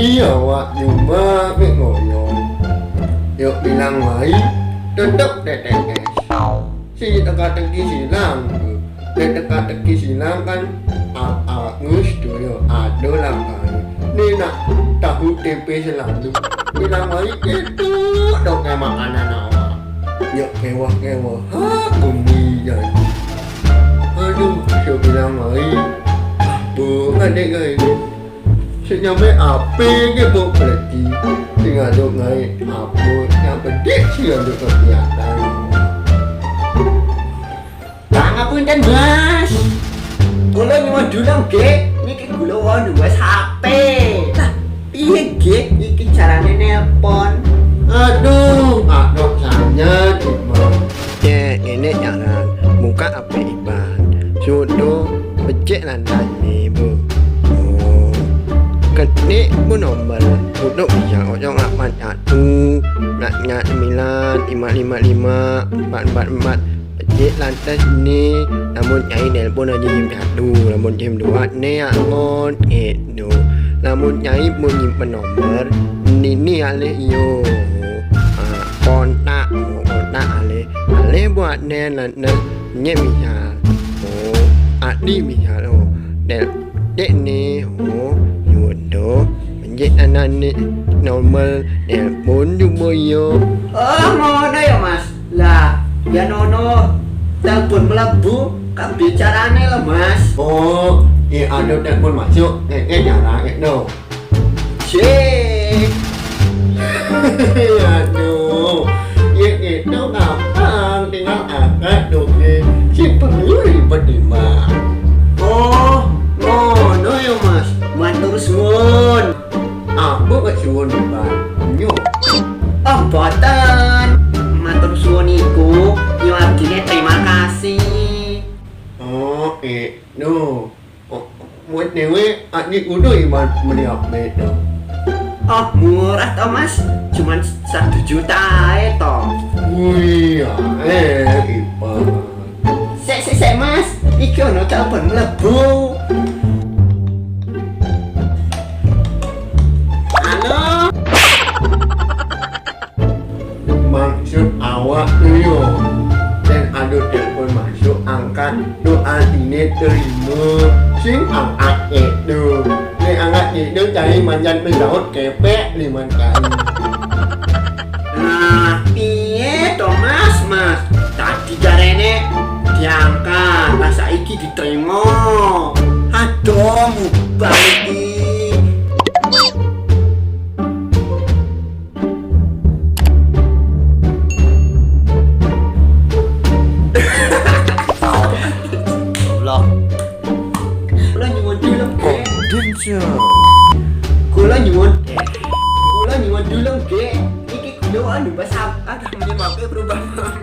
Iya wak cuma ngoyo. Yuk bilang mai tetep tetes. Si teka-teki silang. Teka-teki silang kan awak ngus tuh yo ada lah kan. Ni nak tahu tempe selalu. Bilang mai itu dok kayak makanan awak. Yuk kewah-kewah. Ha kumian. Aduh, saya bilang mai. Apa adik guys? Senyamai apa ke buat berarti tinggal duk naik apa yang pedek sih yang duk kelihatan. Pangapunten Mas. Kula nyuwun dulang nggih, niki kula wau nuwes HP. Lah, piye nggih iki carane nelpon? Aduh, saya cuma ini jangan buka apa iban. Sudah becek lantai bu. Ketik pun nombor untuk bisa orang apa satu nak ingat 9 555 444 becek lantai sini namun nyai nelpon aja jam 1 namun jam 2 ni angon itu namun nyai pun nyimpen nomor ini alih yo kontak alih buat nelan nyek misal adi misal del dek ni do menjadi anak ni normal nelpon juga yo. Oh, ngono ya Mas. Lah, ya nono telepon melebu kan bicarane lah Mas. Oh, ada telepon masuk, jarak itu. Cek. Aduh, itu gampang tinggal angkat dong. Si perlu ribet di mah. Oh, ngono ya Mas. Matur suwun. Apa gak suwun Pak? Nyok. Oh, boten. Matur suwun iku yo artine terima kasih. Oh, no. Buat dewe adik udah iman meniap beto. Oh, murah toh Mas. Cuman 1 juta ae toh. Wih, Ipan. Sek Mas. Iki ono telepon mlebu. Maksud awak yo dan ada telepon masuk angkat doa ini terima sing angkat itu ni angkat itu cari manjan pendaut kepek 5 kali. Nah, piye to Mas? Tadi jarene diangkat, pas saiki diterima. Aduh, mubalik iki. Kula nyuwun dulu nggih. Iki kula anu pas ada menyebabkan perubahan.